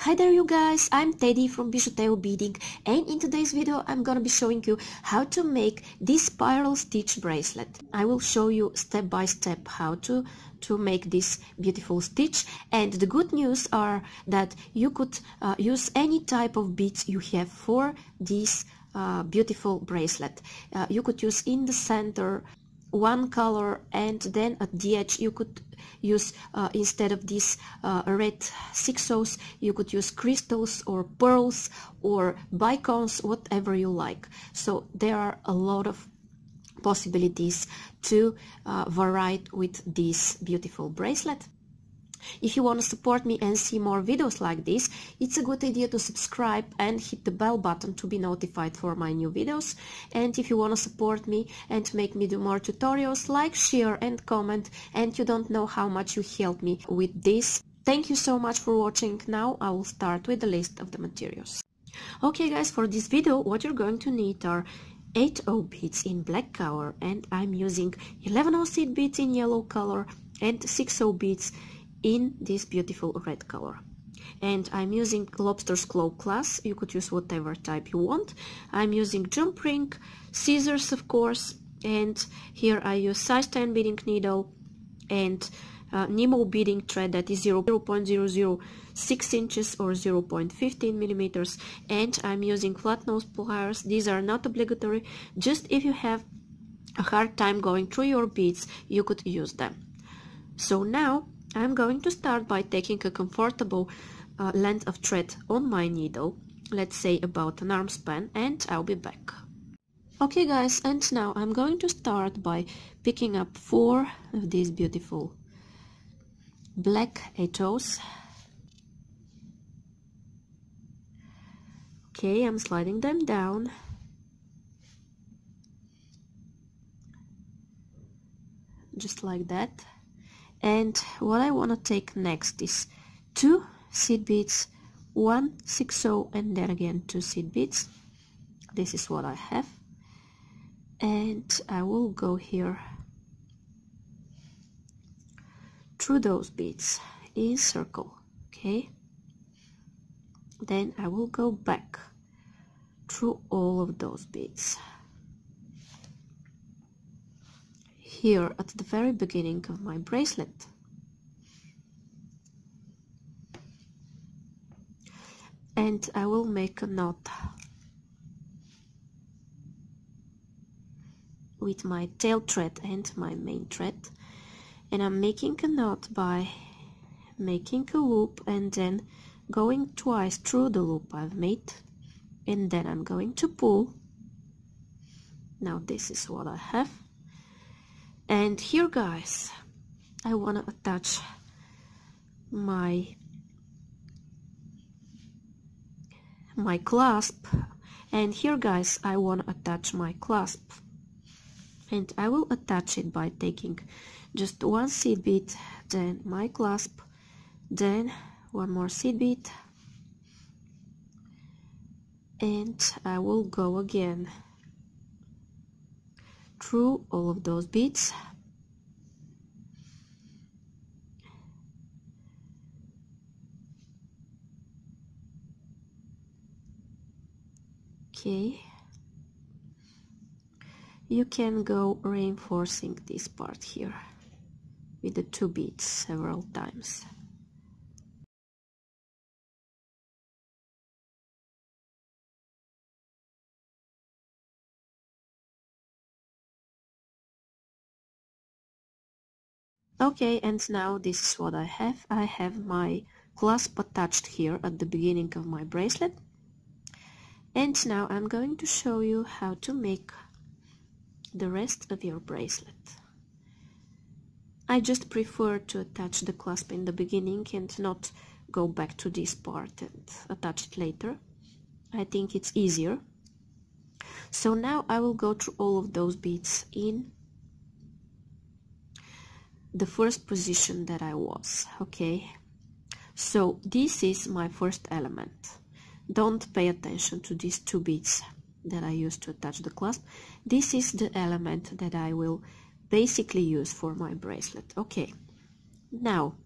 Hi there you guys, I'm Teddy from BijuTeo Beading, and in today's video I'm gonna be showing you how to make this spiral stitch bracelet. I will show you step by step how to make this beautiful stitch, and the good news are that you could use any type of beads you have for this beautiful bracelet. You could use in the center one color, and then at the edge you could use instead of these red 6/0s, you could use crystals or pearls or bicones, whatever you like. So there are a lot of possibilities to vary with this beautiful bracelet. If you want to support me and see more videos like this, it's a good idea to subscribe and hit the bell button to be notified for my new videos. And if you want to support me and make me do more tutorials, like, share and comment, and you don't know how much you help me with this. Thank you so much for watching. Now I will start with the list of the materials. Okay guys, for this video what you're going to need are 8/0 beads in black color, and I'm using 11/0 seed beads in yellow color and 6/0 beads in this beautiful red color. And I'm using lobster's claw clasp. You could use whatever type you want. I'm using jump ring, scissors of course, and here I use size 10 beading needle and nymo beading thread that is 0.006 inches or 0.15 millimeters, and I'm using flat nose pliers. These are not obligatory, just if you have a hard time going through your beads you could use them. So now I'm going to start by taking a comfortable length of thread on my needle, let's say about an arm span, and I'll be back. Okay guys, and now I'm going to start by picking up 4 of these beautiful black 8/0s. Okay, I'm sliding them down. Just like that. And what I want to take next is 2 seed beads, 1 6/0, and then again 2 seed beads. This is what I have, and I will go here through those beads in circle. Okay, then I will go back through all of those beads. Here at the very beginning of my bracelet. And I will make a knot with my tail thread and my main thread, and I'm making a knot by making a loop and then going twice through the loop I've made, and then I'm going to pull. Now this is what I have. And here guys, I want to attach my clasp, and here guys I want to attach my clasp, and I will attach it by taking just 1 seed bead, then my clasp, then 1 more seed bead, and I will go again through all of those beads. Okay, you can go reinforcing this part here with the 2 beads several times. Okay, and now this is what I have. I have my clasp attached here at the beginning of my bracelet. And now I'm going to show you how to make the rest of your bracelet. I just prefer to attach the clasp in the beginning and not go back to this part and attach it later. I think it's easier. So now I will go through all of those beads in the first position that I was. Okay, so this is my first element. Don't pay attention to these 2 beads that I used to attach the clasp. This is the element that I will basically use for my bracelet. Okay, now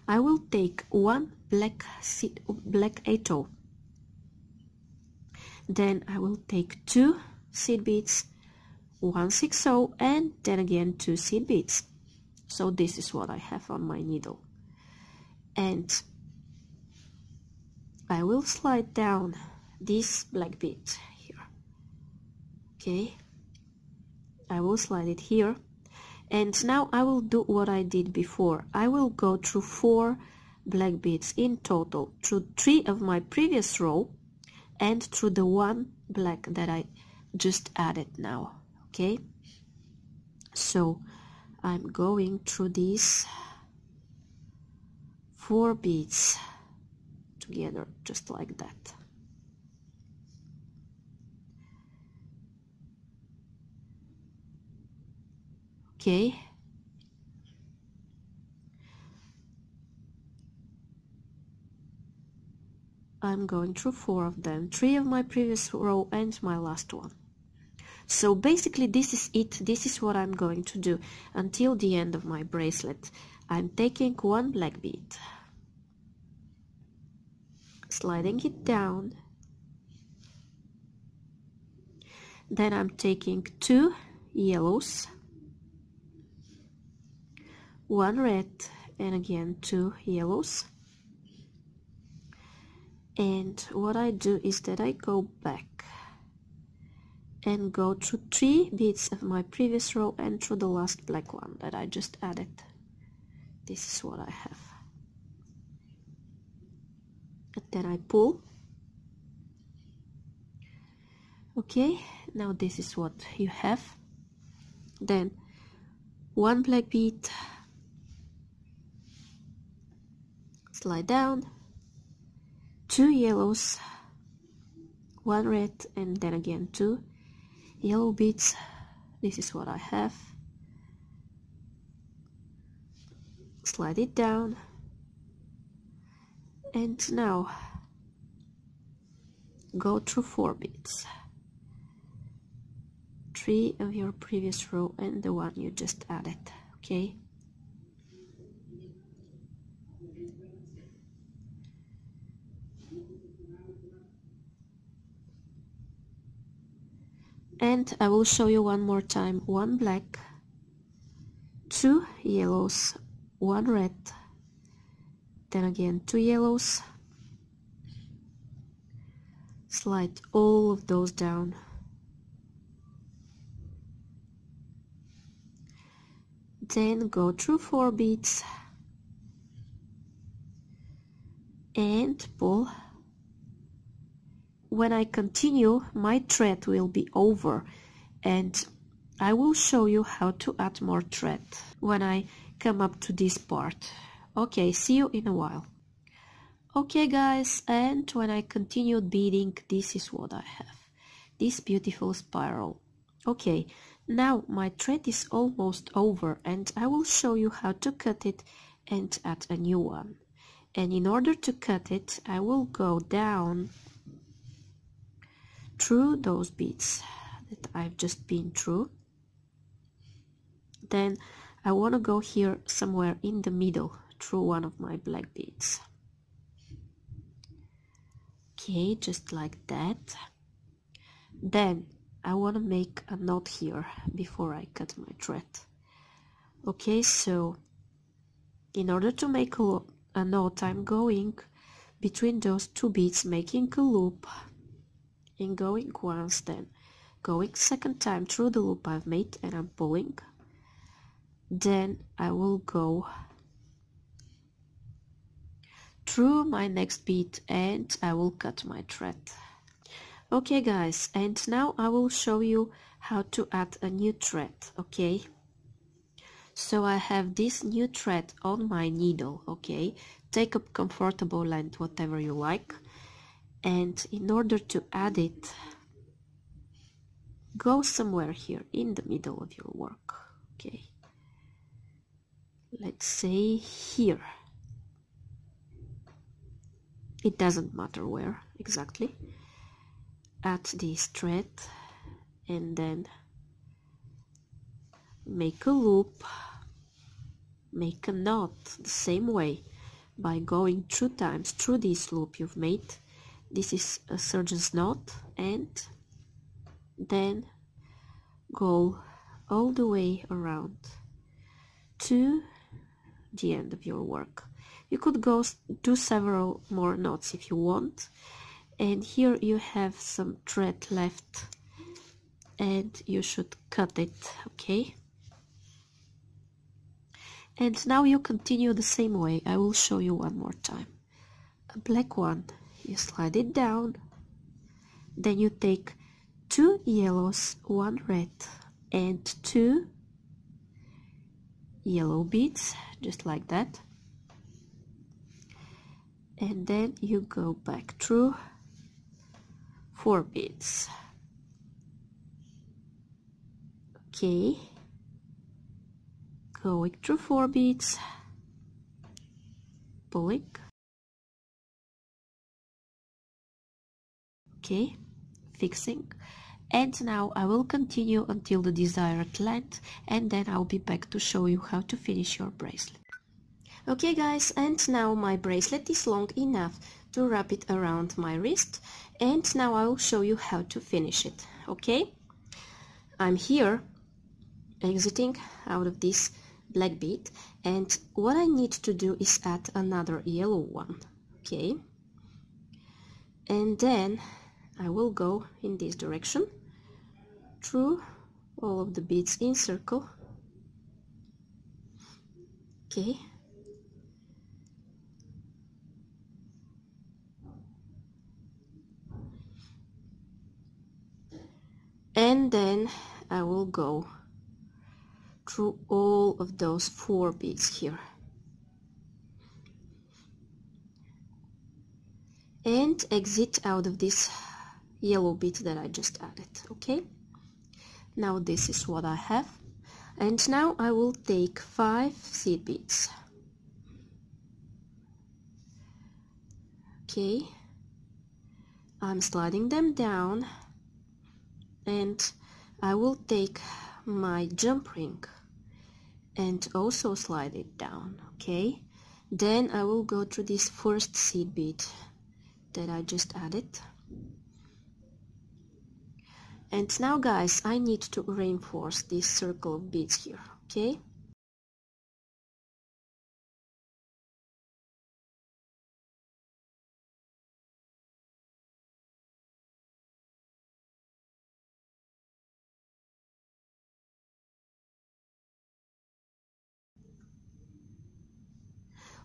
I will take one black 8-0. Then I will take 2 seed beads, 1 6-0, and then again 2 seed beads. So this is what I have on my needle. And I will slide down this black bead here. Okay, I will slide it here. And now I will do what I did before. I will go through 4 black beads in total, through 3 of my previous row and through the 1 black that I just added now. Okay, so I'm going through these 4 beads together, just like that. Okay, I'm going through 4 of them, 3 of my previous row and my last one. So basically this is it. This is what I'm going to do until the end of my bracelet. I'm taking 1 black bead, sliding it down, then I'm taking 2 yellows, 1 red, and again 2 yellows. And what I do is that I go back and go through 3 beads of my previous row and through the last black one that I just added. This is what I have. And then I pull. Okay, now this is what you have. Then 1 black bead, slide down, 2 yellows, 1 red, and then again 2 yellow beads. This is what I have. Slide it down, and now go through 4 beads, 3 of your previous row and the one you just added. Okay, and I will show you one more time. 1 black, 2 yellows, 1 red, then again 2 yellows. Slide all of those down, then go through 4 beads and pull. When I continue, my thread will be over, and I will show you how to add more thread when I come up to this part. Okay, see you in a while. Okay guys, and when I continued beading, this is what I have. This beautiful spiral. Okay, now my thread is almost over, and I will show you how to cut it and add a new one. And in order to cut it, I will go down through those beads that I've just been through. Then I want to go here somewhere in the middle through one of my black beads. Okay, just like that. Then I want to make a knot here before I cut my thread. Okay, so in order to make a knot, I'm going between those 2 beads, making a loop, and going once, then going second time through the loop I've made, and I'm pulling. Then I will go through my next bead and I will cut my thread. Okay guys, and now I will show you how to add a new thread. Okay, so I have this new thread on my needle. Okay, take a comfortable length, whatever you like. And in order to add it, go somewhere here in the middle of your work. Okay, let's say here. It doesn't matter where exactly. Add this thread and then make a loop, make a knot the same way. by going 2 times through this loop you've made. This is a surgeon's knot, and then go all the way around to the end of your work. You could go do several more knots if you want, and here you have some thread left and you should cut it, okay? And now you continue the same way. I will show you one more time. A black one, you slide it down, then you take 2 yellows, 1 red, and 2 yellow beads, just like that, and then you go back through 4 beads. Okay, going through 4 beads, pulling, okay, fixing, and now I will continue until the desired length, and then I'll be back to show you how to finish your bracelet. Okay guys, and now my bracelet is long enough to wrap it around my wrist, and now I will show you how to finish it. Okay, I'm here exiting out of this black bead, and what I need to do is add another yellow one. Okay, and then I will go in this direction through all of the beads in circle. Okay, and then I will go through all of those 4 beads here and exit out of this yellow bead that I just added. Okay, now this is what I have, and now I will take 5 seed beads. Okay, I'm sliding them down, and I will take my jump ring and also slide it down. Okay, then I will go through this first seed bead that I just added, and now guys, I need to reinforce this circle of beads here. Okay,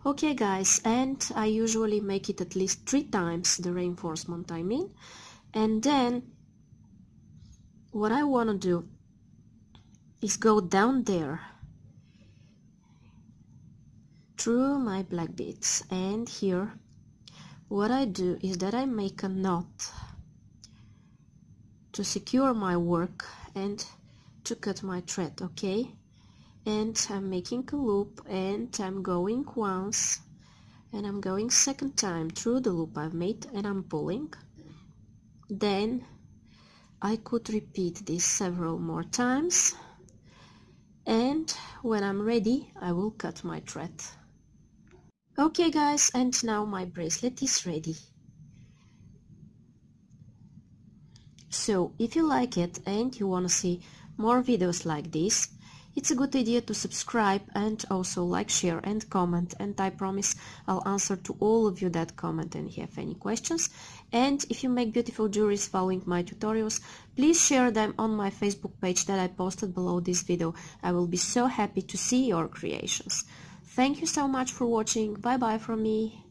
okay guys, and I usually make it at least 3 times, the reinforcement I mean, and then what I want to do is go down there through my black beads, and here what I do is that I make a knot to secure my work and to cut my thread. Okay, and I'm making a loop, and I'm going once, and I'm going second time through the loop I've made, and I'm pulling. Then I could repeat this several more times, and when I'm ready I will cut my thread. Okay guys, and now my bracelet is ready. So if you like it and you want to see more videos like this, it's a good idea to subscribe and also like, share and comment, and I promise I'll answer to all of you that comment and have any questions. And if you make beautiful jewelries following my tutorials, please share them on my Facebook page that I posted below this video. I will be so happy to see your creations. Thank you so much for watching. Bye bye from me.